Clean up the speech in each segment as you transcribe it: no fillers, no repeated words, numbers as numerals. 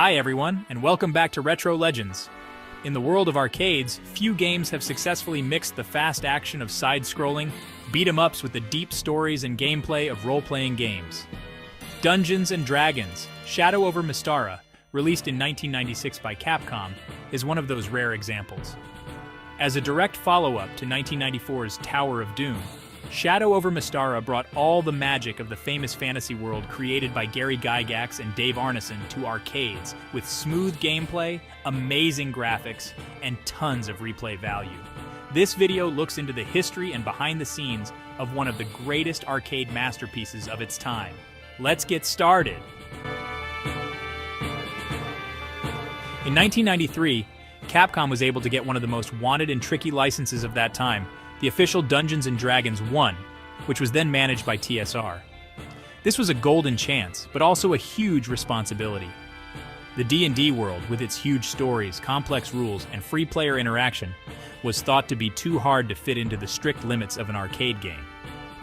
Hi everyone, and welcome back to Retro Legends. In the world of arcades, few games have successfully mixed the fast action of side-scrolling, beat-em-ups with the deep stories and gameplay of role-playing games. Dungeons & Dragons: Shadow over Mystara, released in 1996 by Capcom, is one of those rare examples. As a direct follow-up to 1994's Tower of Doom, Shadow over Mystara brought all the magic of the famous fantasy world created by Gary Gygax and Dave Arneson to arcades, with smooth gameplay, amazing graphics, and tons of replay value. This video looks into the history and behind the scenes of one of the greatest arcade masterpieces of its time. Let's get started! In 1993, Capcom was able to get one of the most wanted and tricky licenses of that time, the official Dungeons & Dragons 1, which was then managed by TSR. This was a golden chance, but also a huge responsibility. The D&D world, with its huge stories, complex rules, and free player interaction, was thought to be too hard to fit into the strict limits of an arcade game.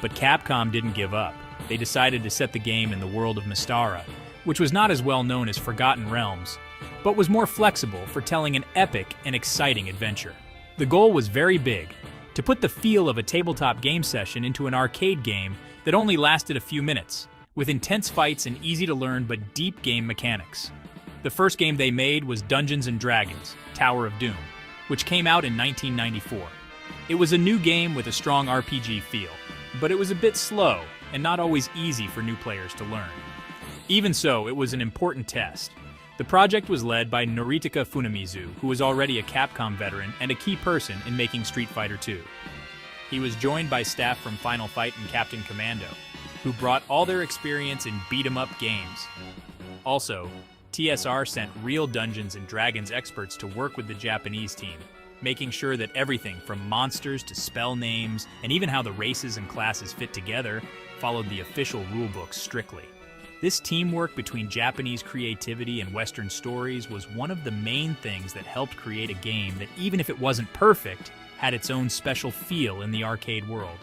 But Capcom didn't give up. They decided to set the game in the world of Mystara, which was not as well known as Forgotten Realms, but was more flexible for telling an epic and exciting adventure. The goal was very big: to put the feel of a tabletop game session into an arcade game that only lasted a few minutes, with intense fights and easy-to-learn but deep game mechanics. The first game they made was Dungeons & Dragons: Tower of Doom, which came out in 1994. It was a new game with a strong RPG feel, but it was a bit slow and not always easy for new players to learn. Even so, it was an important test. The project was led by Noritaka Funamizu, who was already a Capcom veteran and a key person in making Street Fighter II. He was joined by staff from Final Fight and Captain Commando, who brought all their experience in beat-em-up games. Also, TSR sent real Dungeons & Dragons experts to work with the Japanese team, making sure that everything from monsters to spell names, and even how the races and classes fit together, followed the official rulebook strictly. This teamwork between Japanese creativity and Western stories was one of the main things that helped create a game that, even if it wasn't perfect, had its own special feel in the arcade world.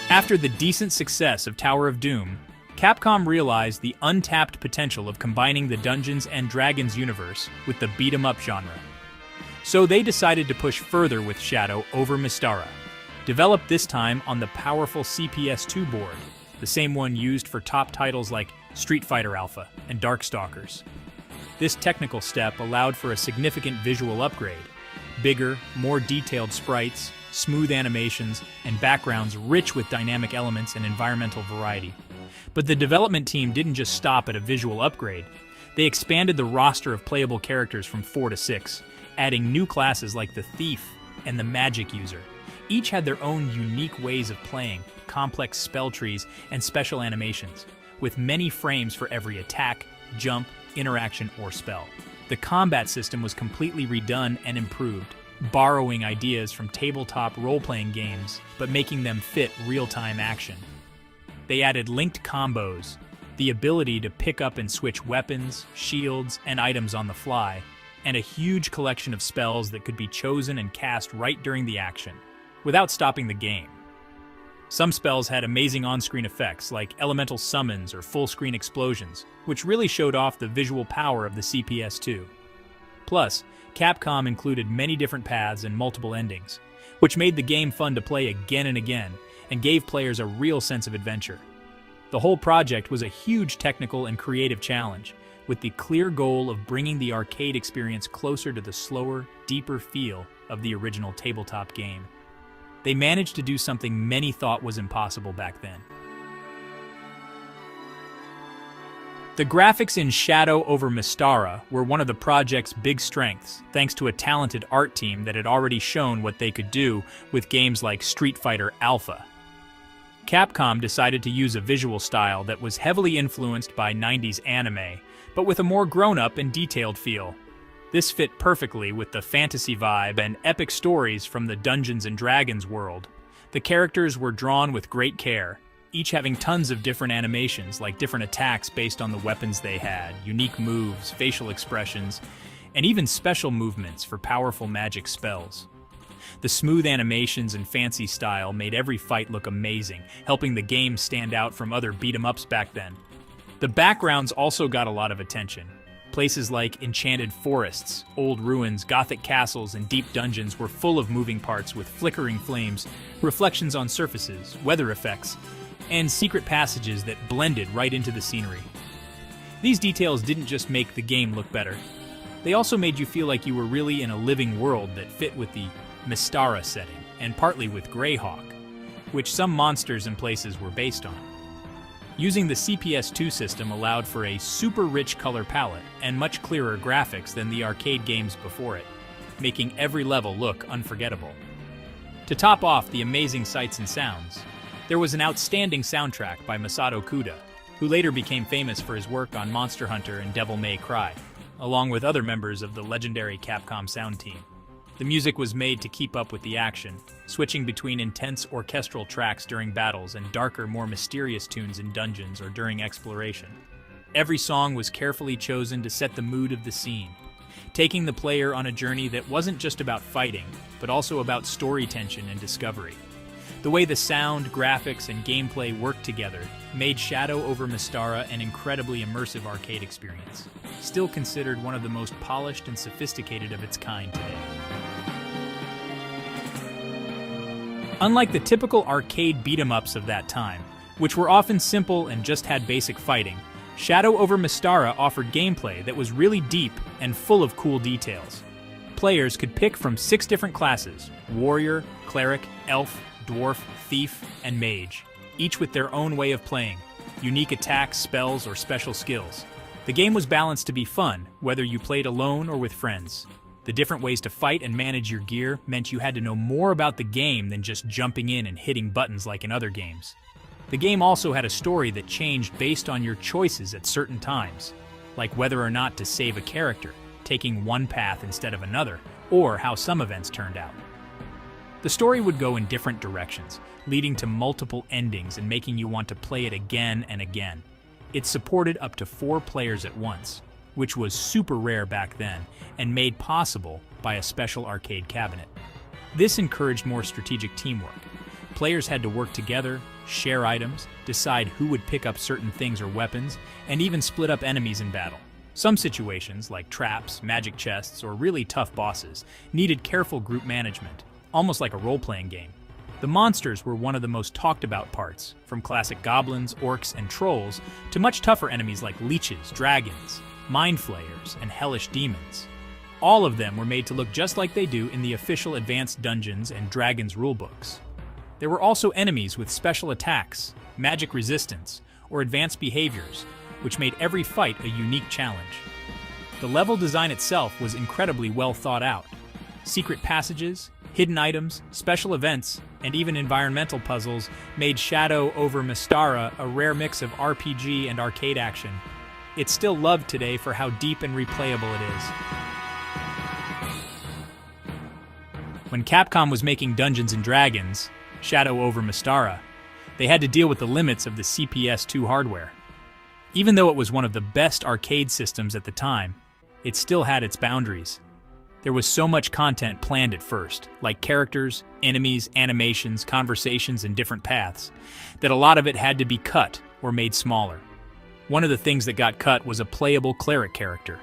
After the decent success of Tower of Doom, Capcom realized the untapped potential of combining the Dungeons & Dragons universe with the beat-em-up genre. So they decided to push further with Shadow over Mystara, developed this time on the powerful CPS-2 board, the same one used for top titles like Street Fighter Alpha and Darkstalkers. This technical step allowed for a significant visual upgrade: bigger, more detailed sprites, smooth animations, and backgrounds rich with dynamic elements and environmental variety. But the development team didn't just stop at a visual upgrade. They expanded the roster of playable characters from 4 to 6, adding new classes like the Thief and the Magic User. Each had their own unique ways of playing, complex spell trees, and special animations, with many frames for every attack, jump, interaction, or spell. The combat system was completely redone and improved, borrowing ideas from tabletop role-playing games, but making them fit real-time action. They added linked combos, the ability to pick up and switch weapons, shields, and items on the fly, and a huge collection of spells that could be chosen and cast right during the action, without stopping the game. Some spells had amazing on-screen effects, like elemental summons or full-screen explosions, which really showed off the visual power of the CPS-2. Plus, Capcom included many different paths and multiple endings, which made the game fun to play again and again, and gave players a real sense of adventure. The whole project was a huge technical and creative challenge, with the clear goal of bringing the arcade experience closer to the slower, deeper feel of the original tabletop game. They managed to do something many thought was impossible back then. The graphics in Shadow over Mystara were one of the project's big strengths, thanks to a talented art team that had already shown what they could do with games like Street Fighter Alpha. Capcom decided to use a visual style that was heavily influenced by 90s anime, but with a more grown-up and detailed feel. This fit perfectly with the fantasy vibe and epic stories from the Dungeons & Dragons world. The characters were drawn with great care, each having tons of different animations, like different attacks based on the weapons they had, unique moves, facial expressions, and even special movements for powerful magic spells. The smooth animations and fancy style made every fight look amazing, helping the game stand out from other beat-em-ups back then. The backgrounds also got a lot of attention. Places like enchanted forests, old ruins, gothic castles, and deep dungeons were full of moving parts with flickering flames, reflections on surfaces, weather effects, and secret passages that blended right into the scenery. These details didn't just make the game look better. They also made you feel like you were really in a living world that fit with the Mystara setting, and partly with Greyhawk, which some monsters and places were based on. Using the CPS2 system allowed for a super rich color palette and much clearer graphics than the arcade games before it, making every level look unforgettable. To top off the amazing sights and sounds, there was an outstanding soundtrack by Masato Kuda, who later became famous for his work on Monster Hunter and Devil May Cry, along with other members of the legendary Capcom Sound Team. The music was made to keep up with the action, switching between intense orchestral tracks during battles and darker, more mysterious tunes in dungeons or during exploration. Every song was carefully chosen to set the mood of the scene, taking the player on a journey that wasn't just about fighting, but also about story tension and discovery. The way the sound, graphics, and gameplay worked together made Shadow over Mystara an incredibly immersive arcade experience, still considered one of the most polished and sophisticated of its kind today. Unlike the typical arcade beat-em-ups of that time, which were often simple and just had basic fighting, Shadow over Mystara offered gameplay that was really deep and full of cool details. Players could pick from 6 different classes: warrior, cleric, elf, dwarf, thief, and mage, each with their own way of playing, unique attacks, spells, or special skills. The game was balanced to be fun, whether you played alone or with friends. The different ways to fight and manage your gear meant you had to know more about the game than just jumping in and hitting buttons like in other games. The game also had a story that changed based on your choices at certain times, like whether or not to save a character, taking one path instead of another, or how some events turned out. The story would go in different directions, leading to multiple endings and making you want to play it again and again. It supported up to 4 players at once, which was super rare back then and made possible by a special arcade cabinet. This encouraged more strategic teamwork. Players had to work together, share items, decide who would pick up certain things or weapons, and even split up enemies in battle. Some situations, like traps, magic chests, or really tough bosses, needed careful group management, almost like a role-playing game. The monsters were one of the most talked about parts, from classic goblins, orcs, and trolls to much tougher enemies like leeches, dragons, mind flayers, and hellish demons. All of them were made to look just like they do in the official Advanced Dungeons and Dragons rulebooks. There were also enemies with special attacks, magic resistance, or advanced behaviors, which made every fight a unique challenge. The level design itself was incredibly well thought out. Secret passages, hidden items, special events, and even environmental puzzles made Shadow over Mystara a rare mix of RPG and arcade action. It's still loved today for how deep and replayable it is. When Capcom was making Dungeons & Dragons, Shadow over Mystara, they had to deal with the limits of the CPS2 hardware. Even though it was one of the best arcade systems at the time, it still had its boundaries. There was so much content planned at first, like characters, enemies, animations, conversations, and different paths, that a lot of it had to be cut or made smaller. One of the things that got cut was a playable cleric character.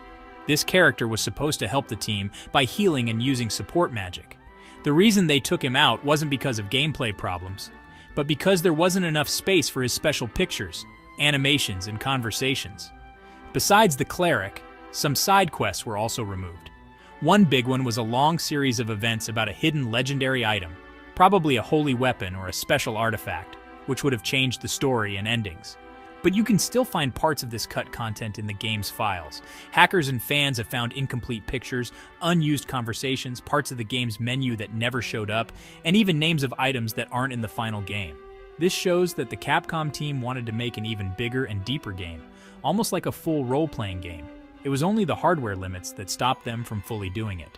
This character was supposed to help the team by healing and using support magic. The reason they took him out wasn't because of gameplay problems, but because there wasn't enough space for his special pictures, animations, and conversations. Besides the cleric, some side quests were also removed. One big one was a long series of events about a hidden legendary item, probably a holy weapon or a special artifact, which would have changed the story and endings. But you can still find parts of this cut content in the game's files. Hackers and fans have found incomplete pictures, unused conversations, parts of the game's menu that never showed up, and even names of items that aren't in the final game. This shows that the Capcom team wanted to make an even bigger and deeper game, almost like a full role-playing game. It was only the hardware limits that stopped them from fully doing it.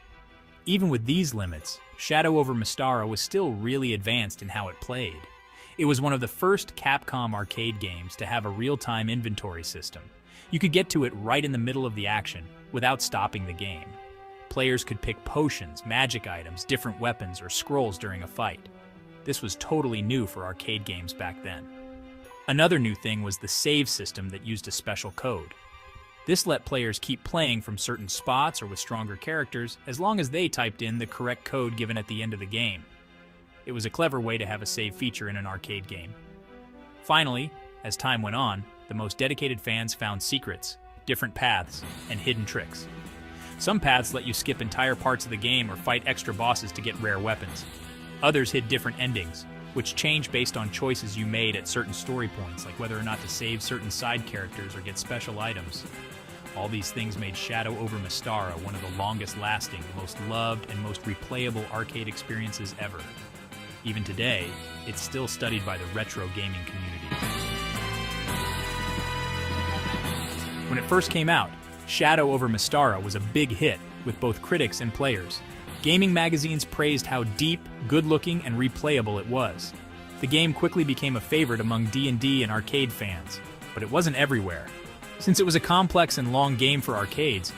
Even with these limits, Shadow over Mystara was still really advanced in how it played. It was one of the first Capcom arcade games to have a real-time inventory system. You could get to it right in the middle of the action, without stopping the game. Players could pick potions, magic items, different weapons, or scrolls during a fight. This was totally new for arcade games back then. Another new thing was the save system that used a special code. This let players keep playing from certain spots or with stronger characters as long as they typed in the correct code given at the end of the game. It was a clever way to have a save feature in an arcade game. Finally, as time went on, the most dedicated fans found secrets, different paths, and hidden tricks. Some paths let you skip entire parts of the game or fight extra bosses to get rare weapons. Others hid different endings, which changed based on choices you made at certain story points, like whether or not to save certain side characters or get special items. All these things made Shadow over Mystara one of the longest-lasting, most loved, and most replayable arcade experiences ever. Even today, it's still studied by the retro gaming community. When it first came out, Shadow over Mystara was a big hit with both critics and players. Gaming magazines praised how deep, good-looking, and replayable it was. The game quickly became a favorite among D&D and arcade fans, but it wasn't everywhere. Since it was a complex and long game for arcades,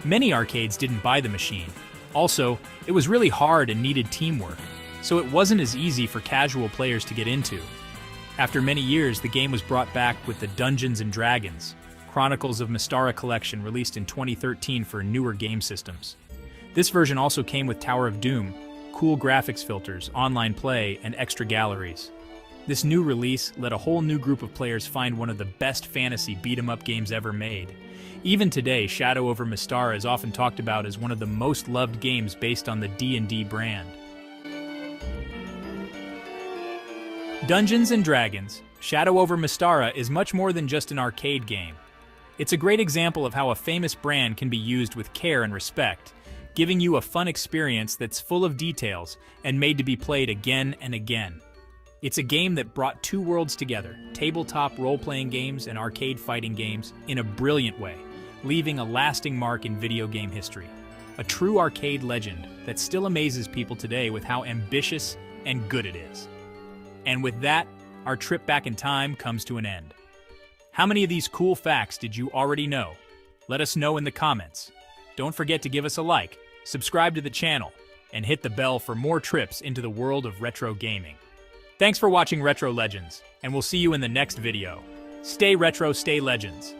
many arcades didn't buy the machine. Also, it was really hard and needed teamwork, so it wasn't as easy for casual players to get into. After many years, the game was brought back with the Dungeons & Dragons Chronicles of Mystara collection released in 2013 for newer game systems. This version also came with Tower of Doom, cool graphics filters, online play, and extra galleries. This new release let a whole new group of players find one of the best fantasy beat-em-up games ever made. Even today, Shadow over Mystara is often talked about as one of the most loved games based on the D&D brand. Dungeons & Dragons Shadow over Mystara is much more than just an arcade game. It's a great example of how a famous brand can be used with care and respect, giving you a fun experience that's full of details and made to be played again and again. It's a game that brought two worlds together, tabletop role-playing games and arcade fighting games, in a brilliant way, leaving a lasting mark in video game history. A true arcade legend that still amazes people today with how ambitious and good it is. And with that, our trip back in time comes to an end. How many of these cool facts did you already know? Let us know in the comments. Don't forget to give us a like, subscribe to the channel, and hit the bell for more trips into the world of retro gaming. Thanks for watching Retro Legends, and we'll see you in the next video. Stay retro, stay legends.